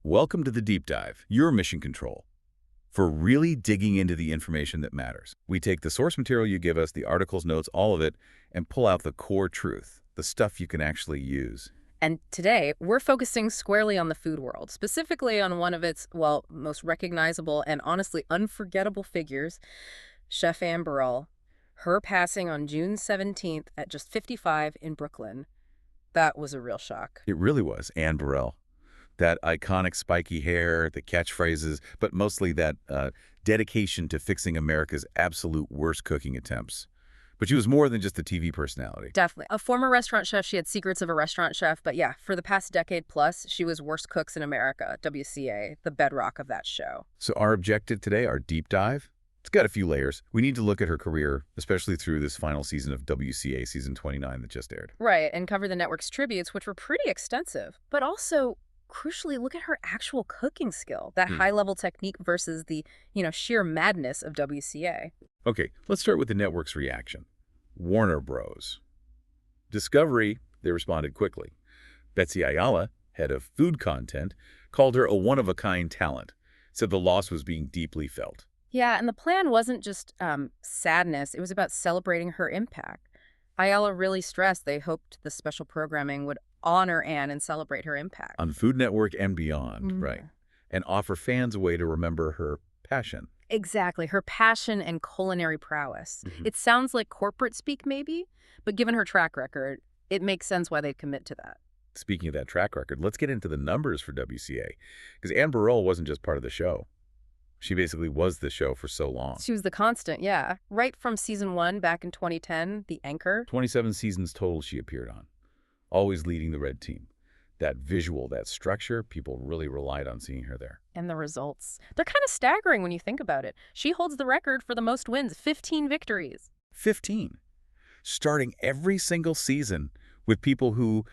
Welcome to the Deep Dive, your mission control. For really digging into the information that matters, we take the source material you give us, the articles, notes, all of it, and pull out the core truth, the stuff you can actually use. And today, we're focusing squarely on the food world, specifically on one of its, well, most recognizable and honestly unforgettable figures, Chef Anne Burrell. Her passing on June 17th at just 55 in Brooklyn. That was a real shock. It really was Anne Burrell. That iconic spiky hair, the catchphrases, but mostly that dedication to fixing America's absolute worst cooking attempts. But she was more than just a TV personality. Definitely. A former restaurant chef, she had secrets of a restaurant chef, but yeah, for the past decade plus, she was Worst Cooks in America, WCA, the bedrock of that show. So our objective today, our deep dive, it's got a few layers. We need to look at her career, especially through this final season of WCA, season 29 that just aired. Right, and cover the network's tributes, which were pretty extensive, but also crucially, look at her actual cooking skill, that high-level technique versus the, sheer madness of WCA. Okay, let's start with the network's reaction. Warner Bros. Discovery, they responded quickly. Betsy Ayala, head of food content, called her a one-of-a-kind talent, said the loss was being deeply felt. Yeah, and the plan wasn't just sadness. It was about celebrating her impact. Ayala really stressed they hoped the special programming would honor Anne and celebrate her impact. On Food Network and beyond, right? And offer fans a way to remember her passion. Exactly, her passion and culinary prowess. It sounds like corporate speak maybe, but given her track record, it makes sense why they'd commit to that. Speaking of that track record, let's get into the numbers for WCA, because Anne Burrell wasn't just part of the show. She basically was the show for so long. She was the constant, yeah. Right from season 1 back in 2010, the anchor. 27 seasons total she appeared on, always leading the red team. That visual, that structure, people really relied on seeing her there. And the results. They're kind of staggering when you think about it. She holds the record for the most wins, 15 victories. 15. Starting every single season with people who,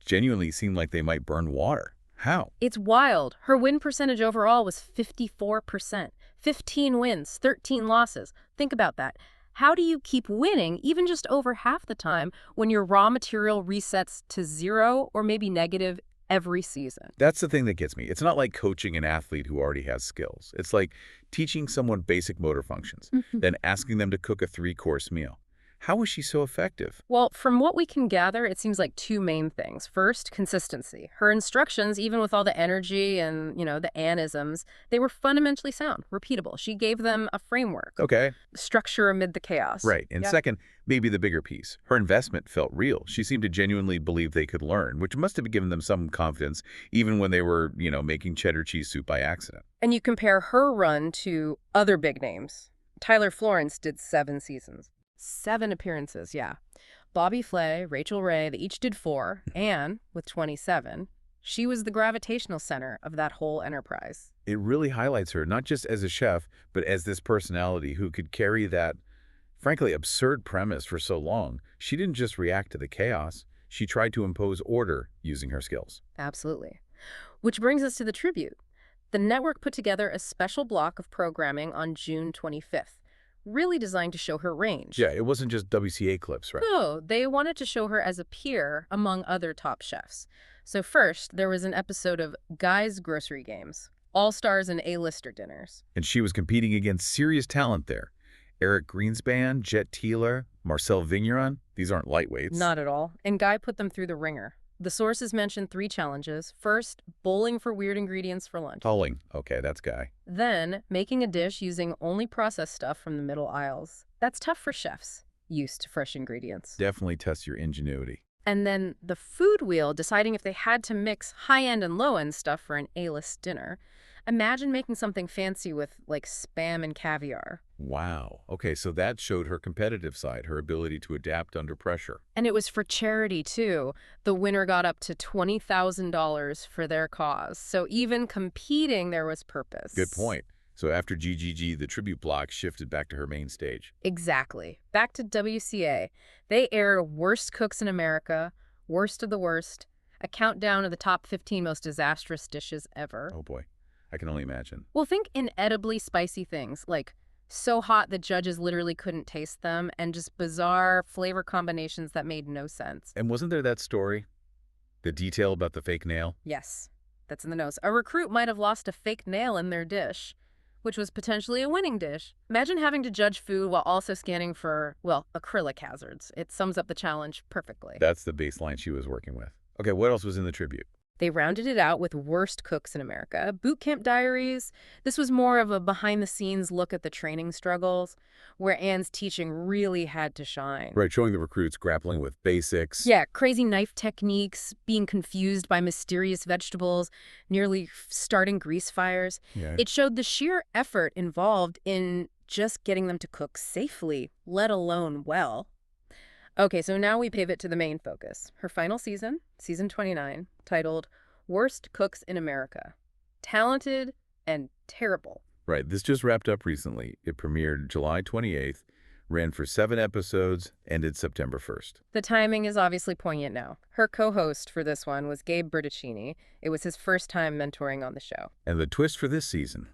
genuinely seemed like they might burn water. How? It's wild. Her win percentage overall was 54%. 15 wins, 13 losses. Think about that. How do you keep winning even just over half the time when your raw material resets to 0 or maybe negative every season? That's the thing that gets me. It's not like coaching an athlete who already has skills. It's like teaching someone basic motor functions, then asking them to cook a 3-course meal. How was she so effective? Well, from what we can gather, it seems like 2 main things. First, consistency. Her instructions, even with all the energy and, the Annisms, they were fundamentally sound, repeatable. She gave them a framework. Okay. Structure amid the chaos. Right. And second, maybe the bigger piece. Her investment felt real. She seemed to genuinely believe they could learn, which must have given them some confidence, even when they were, making cheddar cheese soup by accident. And you compare her run to other big names. Tyler Florence did 7 seasons. 7 appearances, yeah. Bobby Flay, Rachel Ray, they each did 4. Anne, with 27, she was the gravitational center of that whole enterprise. It really highlights her, not just as a chef, but as this personality who could carry that, frankly, absurd premise for so long. She didn't just react to the chaos. She tried to impose order using her skills. Absolutely. Which brings us to the tribute. The network put together a special block of programming on June 25th. Really designed to show her range. Yeah, it wasn't just WCA clips, right? No, they wanted to show her as a peer among other top chefs. So first, there was an episode of Guy's Grocery Games, all-stars and A-lister dinners. And she was competing against serious talent there. Eric Greenspan, Jet Teeler, Marcel Vigneron, these aren't lightweights. Not at all. And Guy put them through the ringer. The sources mentioned 3 challenges. First, bowling for weird ingredients for lunch. Bowling. Okay, that's Guy. Then, making a dish using only processed stuff from the middle aisles. That's tough for chefs, used to fresh ingredients. Definitely test your ingenuity. And then the food wheel, deciding if they had to mix high-end and low-end stuff for an A-list dinner. Imagine making something fancy with, like, Spam and caviar. Wow. Okay, so that showed her competitive side, her ability to adapt under pressure. And it was for charity, too. The winner got up to $20,000 for their cause. So even competing, there was purpose. Good point. So after GGG, the tribute block shifted back to her main stage. Exactly. Back to WCA. They aired Worst Cooks in America, Worst of the Worst, a countdown of the top 15 most disastrous dishes ever. Oh, boy. I can only imagine. Well, think inedibly spicy things, like so hot that judges literally couldn't taste them, and just bizarre flavor combinations that made no sense. And wasn't there that story? The detail about the fake nail? Yes. that's in the nose. A recruit might have lost a fake nail in their dish, which was potentially a winning dish. Imagine having to judge food while also scanning for, well, acrylic hazards. It sums up the challenge perfectly. That's the baseline she was working with. Okay, what else was in the tribute? They rounded it out with worst cooks in America. Boot camp diaries. This was more of a behind-the-scenes look at the training struggles, where Anne's teaching really had to shine. Right, showing the recruits grappling with basics. Yeah, crazy knife techniques, being confused by mysterious vegetables, nearly starting grease fires. Yeah. It showed the sheer effort involved in just getting them to cook safely, let alone well. Okay, so now we pivot to the main focus. Her final season, season 29, titled Worst Cooks in America. Talented and terrible. Right, this just wrapped up recently. It premiered July 28th, ran for 7 episodes, ended September 1st. The timing is obviously poignant now. Her co-host for this one was Gabe Bertaccini. It was his first time mentoring on the show. And the twist for this season,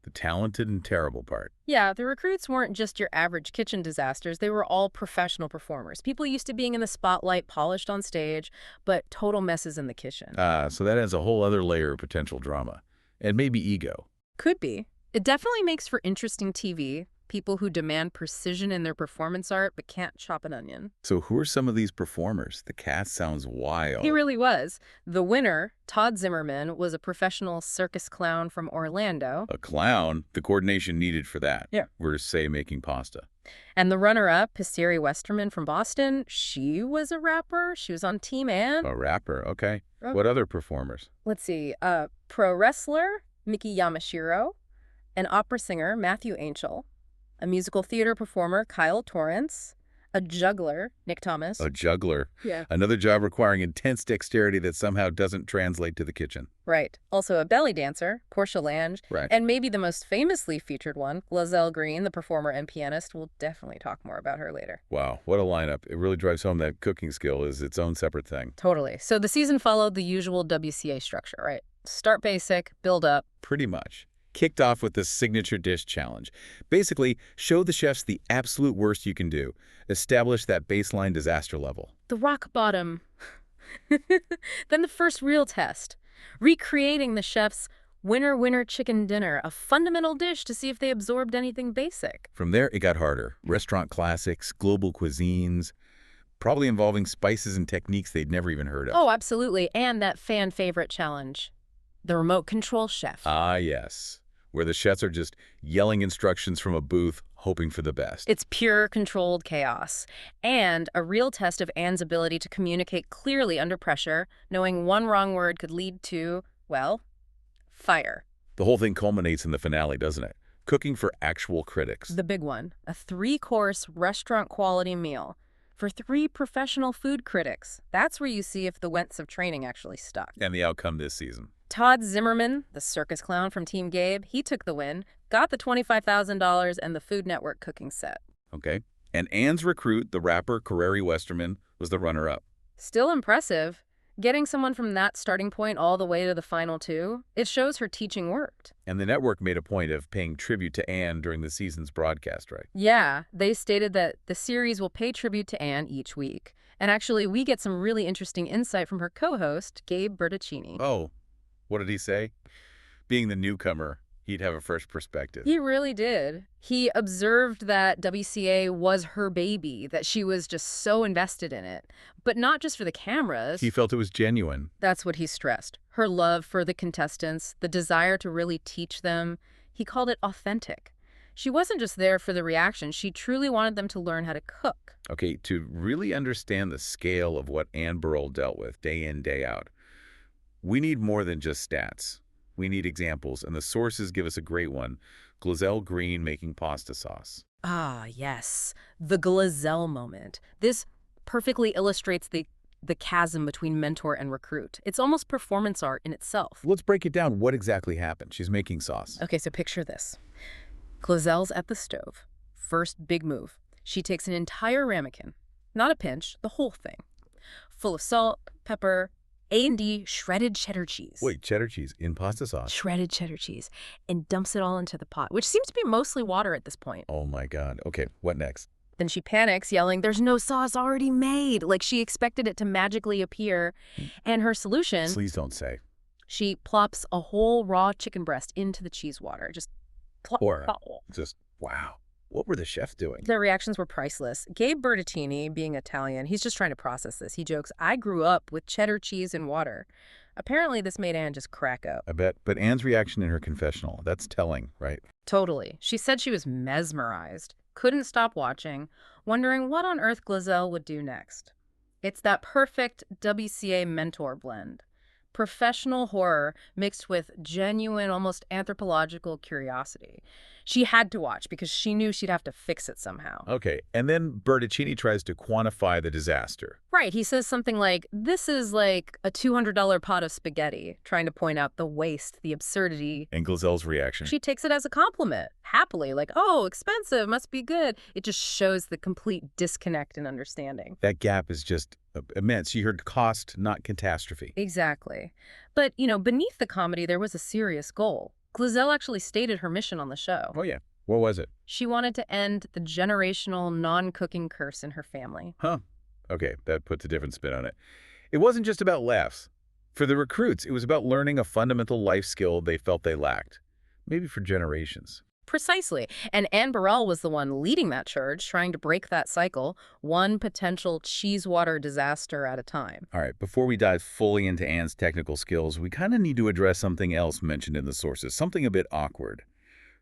the talented and terrible part. Yeah, the recruits weren't just your average kitchen disasters. They were all professional performers. People used to being in the spotlight, polished on stage, but total messes in the kitchen. So that adds a whole other layer of potential drama. And maybe ego. Could be. It definitely makes for interesting TV. People who demand precision in their performance art but can't chop an onion. So who are some of these performers? The cast sounds wild. He really was. The winner, Todd Zimmerman, was a professional circus clown from Orlando. A clown? The coordination needed for that. Yeah. Versus, say, making pasta. And the runner-up, Pisseri Westerman from Boston, she was a rapper. She was on Team Anne. A rapper, okay. What other performers? Let's see. Pro wrestler, Miki Yamashiro. An opera singer, Matthew Angel. A musical theater performer, Kyle Torrance. A juggler, Nick Thomas. A juggler. Yeah. Another job requiring intense dexterity that somehow doesn't translate to the kitchen. Right. Also a belly dancer, Portia Lange. Right. And maybe the most famously featured one, Glazelle Green, the performer and pianist. We'll definitely talk more about her later. Wow, what a lineup. It really drives home that cooking skill is its own separate thing. Totally. So the season followed the usual WCA structure, right? Start basic, build up. Pretty much. Kicked off with the signature dish challenge. Basically, show the chefs the absolute worst you can do. Establish that baseline disaster level. The rock bottom. Then the first real test. Recreating the chef's winner chicken dinner, a fundamental dish to see if they absorbed anything basic. From there, it got harder. Restaurant classics, global cuisines, probably involving spices and techniques they'd never even heard of. Oh, absolutely. And that fan favorite challenge. The remote control chef. Ah, yes. Where the chefs are just yelling instructions from a booth, hoping for the best. It's pure controlled chaos. And a real test of Anne's ability to communicate clearly under pressure, knowing one wrong word could lead to, well, fire. The whole thing culminates in the finale, doesn't it? Cooking for actual critics. The big one. A 3-course restaurant-quality meal for 3 professional food critics. That's where you see if the wents of training actually stuck. And the outcome this season. Todd Zimmerman, the circus clown from Team Gabe, he took the win, got the $25,000 and the Food Network cooking set. Okay. And Anne's recruit, the rapper Pisseri Westerman, was the runner-up. Still impressive. Getting someone from that starting point all the way to the final 2, it shows her teaching worked. And the network made a point of paying tribute to Anne during the season's broadcast, right? Yeah, they stated that the series will pay tribute to Anne each week. And actually, we get some really interesting insight from her co-host, Gabe Bertaccini. Oh, what did he say? Being the newcomer, he'd have a fresh perspective. He really did. He observed that WCA was her baby, that she was just so invested in it. But not just for the cameras. He felt it was genuine. That's what he stressed. Her love for the contestants, the desire to really teach them. He called it authentic. She wasn't just there for the reaction. She truly wanted them to learn how to cook. Okay, to really understand the scale of what Anne Burrell dealt with day in, day out, we need more than just stats. We need examples, and the sources give us a great one. Glazelle Green making pasta sauce. Ah, yes. The Glazelle moment. This perfectly illustrates the chasm between mentor and recruit. It's almost performance art in itself. Let's break it down. What exactly happened? She's making sauce. Okay, so picture this. Glazelle's at the stove. First big move. She takes an entire ramekin, not a pinch, the whole thing, full of salt, pepper, A&D shredded cheddar cheese. Wait, cheddar cheese in pasta sauce? Shredded cheddar cheese, and dumps it all into the pot, which seems to be mostly water at this point. Oh my God. Okay, what next? Then she panics, yelling, "There's no sauce already made!" Like she expected it to magically appear. And her solution... Please don't say. She plops a whole raw chicken breast into the cheese water. Just plop, Or plop. just, wow. What were the chefs doing? Their reactions were priceless. Gabe Bertattini, being Italian, he's just trying to process this. He jokes, "I grew up with cheddar cheese and water." Apparently, this made Anne just crack up. I bet. But Anne's reaction in her confessional, that's telling, right? Totally. She said she was mesmerized, couldn't stop watching, wondering what on earth Glazell would do next. It's that perfect WCA mentor blend. Professional horror mixed with genuine, almost anthropological curiosity. She had to watch because she knew she'd have to fix it somehow. Okay, and then Bertaccini tries to quantify the disaster. Right, he says something like, "This is like a $200 pot of spaghetti," trying to point out the waste, the absurdity. And Glazell's reaction. She takes it as a compliment, happily, like, "Oh, expensive, must be good." It just shows the complete disconnect in understanding. That gap is just immense. She heard cost, not catastrophe. Exactly. But, beneath the comedy, there was a serious goal. Glazell actually stated her mission on the show. Oh, yeah. What was it? She wanted to end the generational non-cooking curse in her family. Huh. Okay, that puts a different spin on it. It wasn't just about laughs. For the recruits, it was about learning a fundamental life skill they felt they lacked. Maybe for generations. Precisely. And Anne Burrell was the one leading that charge, trying to break that cycle, one potential cheese water disaster at a time. All right, before we dive fully into Anne's technical skills, we kind of need to address something else mentioned in the sources, something a bit awkward.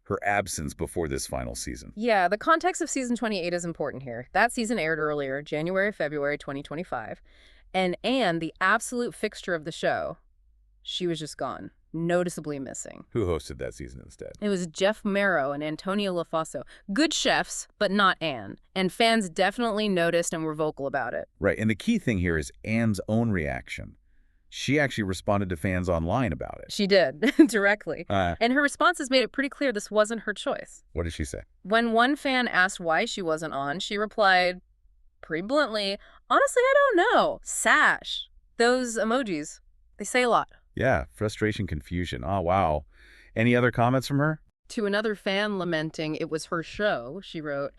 Her absence before this final season. Yeah, the context of season 28 is important here. That season aired earlier, January, February 2025. And Anne, the absolute fixture of the show, she was just gone. Noticeably missing. Who hosted that season instead? It was Jeff Marrow and Antonio LaFosso. Good chefs, but not Anne. And fans definitely noticed and were vocal about it. Right, and the key thing here is Anne's own reaction. She actually responded to fans online about it. She did, directly. And her responses made it pretty clear this wasn't her choice. What did she say? When one fan asked why she wasn't on, she replied, pretty bluntly, "Honestly, I don't know. Sash." Those emojis, they say a lot. Yeah, frustration, confusion. Oh, wow. Any other comments from her? To another fan lamenting it was her show, she wrote,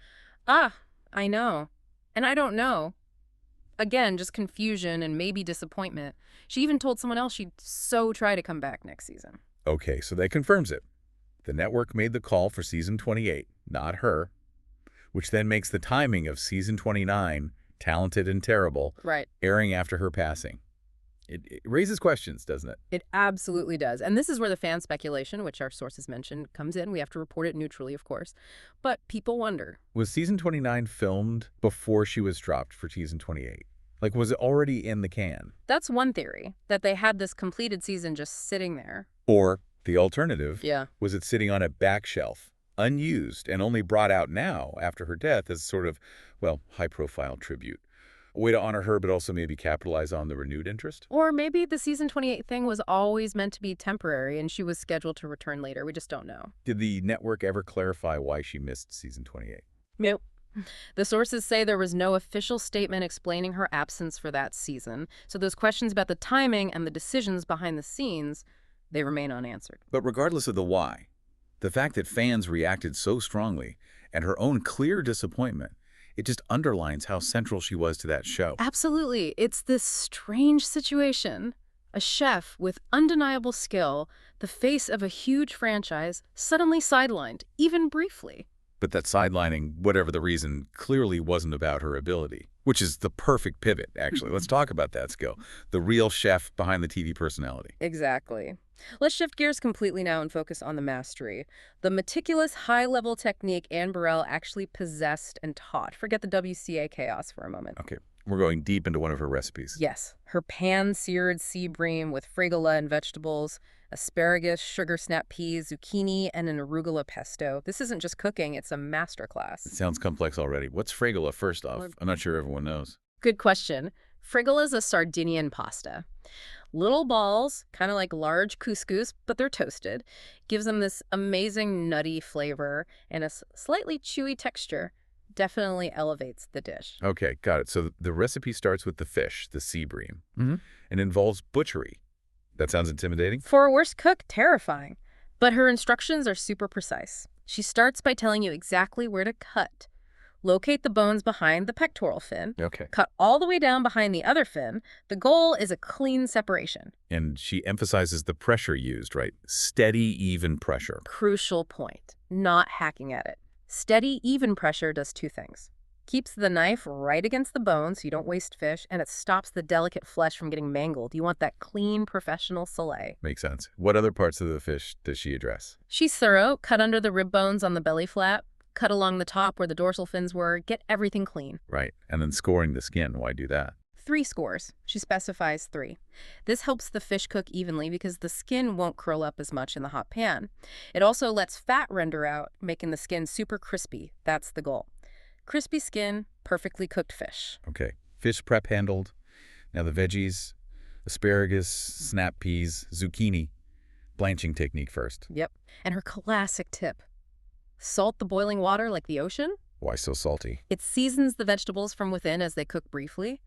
"Ah, I know. And I don't know." Again, just confusion and maybe disappointment. She even told someone else she'd so try to come back next season. Okay, so that confirms it. The network made the call for season 28, not her, which then makes the timing of season 29, Talented and Terrible, Right. airing after her passing. It raises questions, doesn't it? It absolutely does. And this is where the fan speculation, which our sources mentioned, comes in. We have to report it neutrally, of course. But people wonder. Was season 29 filmed before she was dropped for season 28? Like, was it already in the can? That's one theory, that they had this completed season just sitting there. Or the alternative, Yeah. was it sitting on a back shelf, unused, and only brought out now after her death as sort of, well, high-profile tribute? A way to honor her, but also maybe capitalize on the renewed interest? Or maybe the season 28 thing was always meant to be temporary and she was scheduled to return later. We just don't know. Did the network ever clarify why she missed season 28? Nope. The sources say there was no official statement explaining her absence for that season, so those questions about the timing and the decisions behind the scenes, they remain unanswered. But regardless of the why, the fact that fans reacted so strongly and her own clear disappointment, it just underlines how central she was to that show. Absolutely. It's this strange situation. A chef with undeniable skill, the face of a huge franchise, suddenly sidelined, even briefly. But that sidelining, whatever the reason, clearly wasn't about her ability, which is the perfect pivot, actually. Let's talk about that skill. The real chef behind the TV personality. Exactly. Let's shift gears completely now and focus on the mastery. The meticulous, high-level technique Anne Burrell actually possessed and taught. Forget the WCA chaos for a moment. Okay, we're going deep into one of her recipes. Yes, her pan-seared sea bream with fregola and vegetables, asparagus, sugar snap peas, zucchini, and an arugula pesto. This isn't just cooking, it's a masterclass. It sounds complex already. What's fregola, first off? I'm not sure everyone knows. Good question. Fregola is a Sardinian pasta. Little balls, kind of like large couscous, but they're toasted. Gives them this amazing nutty flavor and a slightly chewy texture. Definitely elevates the dish. Okay, got it. So the recipe starts with the fish, the sea bream, and involves butchery. That sounds intimidating? For a worst cook, terrifying. But her instructions are super precise. She starts by telling you exactly where to cut, Locate the bones behind the pectoral fin. Okay. Cut all the way down behind the other fin. The goal is a clean separation. And she emphasizes the pressure used, right? Steady, even pressure. Crucial point. Not hacking at it. Steady, even pressure does two things. Keeps the knife right against the bone so you don't waste fish, and it stops the delicate flesh from getting mangled. You want that clean, professional fillet. Makes sense. What other parts of the fish does she address? She's thorough. Cut under the rib bones on the belly flap. Cut along the top where the dorsal fins were. Get everything clean. Right. And then scoring the skin. Why do that? 3 scores. She specifies 3. This helps the fish cook evenly because the skin won't curl up as much in the hot pan. It also lets fat render out, making the skin super crispy. That's the goal. Crispy skin, perfectly cooked fish. Okay. Fish prep handled. Now the veggies, asparagus, snap peas, zucchini. Blanching technique first. Yep. And her classic tip. Salt the boiling water like the ocean. Why so salty? It seasons the vegetables from within as they cook briefly.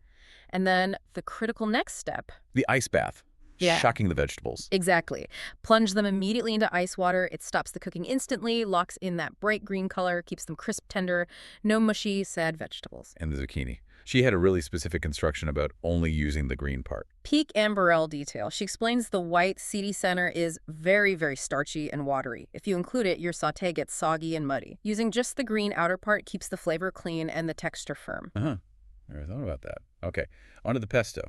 And then the critical next step. The ice bath. Yeah. Shocking the vegetables. Exactly. Plunge them immediately into ice water. It stops the cooking instantly, locks in that bright green color, keeps them crisp, tender, no mushy, sad vegetables. And the zucchini. She had a really specific instruction about only using the green part. Peak Anne Burrell detail. She explains the white, seedy center is very, very starchy and watery. If you include it, your sauté gets soggy and muddy. Using just the green outer part keeps the flavor clean and the texture firm. Uh-huh. Never thought about that. Okay. On to the pesto.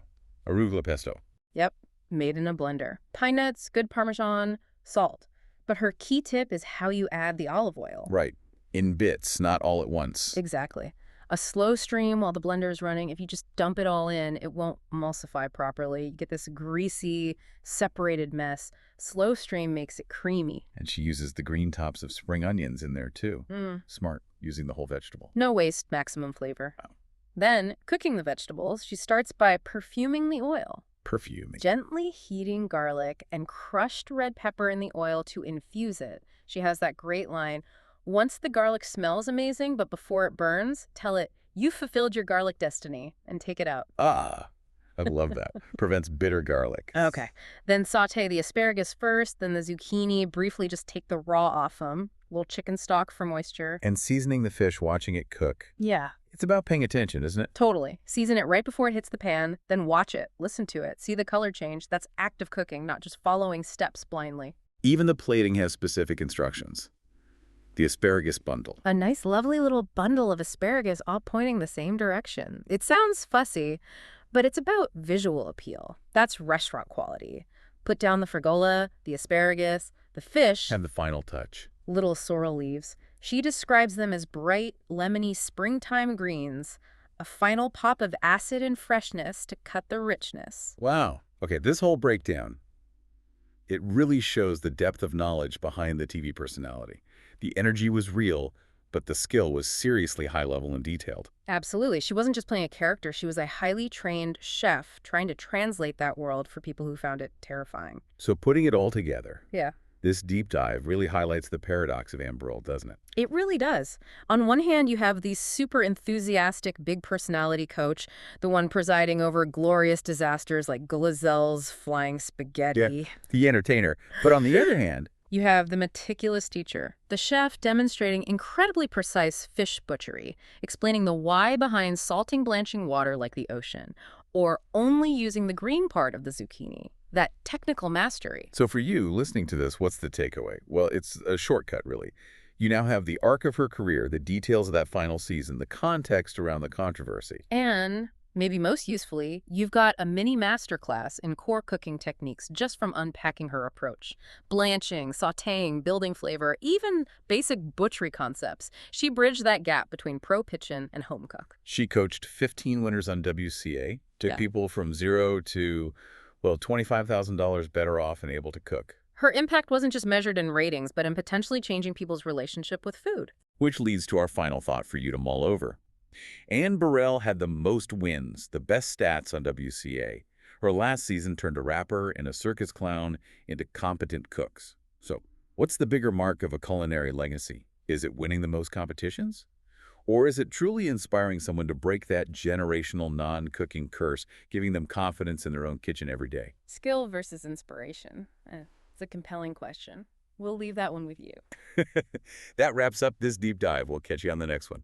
Arugula pesto. Yep. Made in a blender. Pine nuts, good Parmesan, salt. But her key tip is how you add the olive oil. Right. In bits, not all at once. Exactly. A slow stream while the blender is running. If you just dump it all in, it won't emulsify properly. You get this greasy, separated mess. Slow stream makes it creamy. And she uses the green tops of spring onions in there, too. Smart, using the whole vegetable. No waste, maximum flavor. Wow. Then, cooking the vegetables, she starts by perfuming the oil. Perfuming. Gently heating garlic and crushed red pepper in the oil to infuse it. She has that great line, once the garlic smells amazing, but before it burns, tell it, you fulfilled your garlic destiny, and take it out. Ah, I love that. Prevents bitter garlic. Okay. Then saute the asparagus first, then the zucchini, briefly just take the raw off them. Little chicken stock for moisture. And seasoning the fish, watching it cook. Yeah. It's about paying attention, isn't it? Totally. Season it right before it hits the pan, then watch it, listen to it, see the color change. That's active cooking, not just following steps blindly. Even the plating has specific instructions. The asparagus bundle. A nice, lovely little bundle of asparagus all pointing the same direction. It sounds fussy, but it's about visual appeal. That's restaurant quality. Put down the frigola, the asparagus, the fish. And the final touch. Little sorrel leaves. She describes them as bright, lemony springtime greens, a final pop of acid and freshness to cut the richness. Wow. Okay, this whole breakdown, it really shows the depth of knowledge behind the TV personality. The energy was real, but the skill was seriously high level and detailed. Absolutely. She wasn't just playing a character. She was a highly trained chef trying to translate that world for people who found it terrifying. So putting it all together. Yeah. This deep dive really highlights the paradox of Anne Burrell, doesn't it? It really does. On one hand, you have the super enthusiastic, big personality coach, the one presiding over glorious disasters like Glazell's flying spaghetti. Yeah, the entertainer. But on the other hand, you have the meticulous teacher, the chef demonstrating incredibly precise fish butchery, explaining the why behind salting blanching water like the ocean, or only using the green part of the zucchini. That technical mastery. So for you, listening to this, what's the takeaway? Well, it's a shortcut, really. You now have the arc of her career, the details of that final season, the context around the controversy. And, maybe most usefully, you've got a mini masterclass in core cooking techniques just from unpacking her approach. Blanching, sautéing, building flavor, even basic butchery concepts. She bridged that gap between pro kitchen and home cook. She coached 15 winners on WCA, took people from zero to, well, $25,000 better off and able to cook. Her impact wasn't just measured in ratings, but in potentially changing people's relationship with food. Which leads to our final thought for you to mull over. Anne Burrell had the most wins, the best stats on WCA. Her last season turned a rapper and a circus clown into competent cooks. So, what's the bigger mark of a culinary legacy? Is it winning the most competitions? Or is it truly inspiring someone to break that generational non-cooking curse, giving them confidence in their own kitchen every day? Skill versus inspiration. It's a compelling question. We'll leave that one with you. That wraps up this deep dive. We'll catch you on the next one.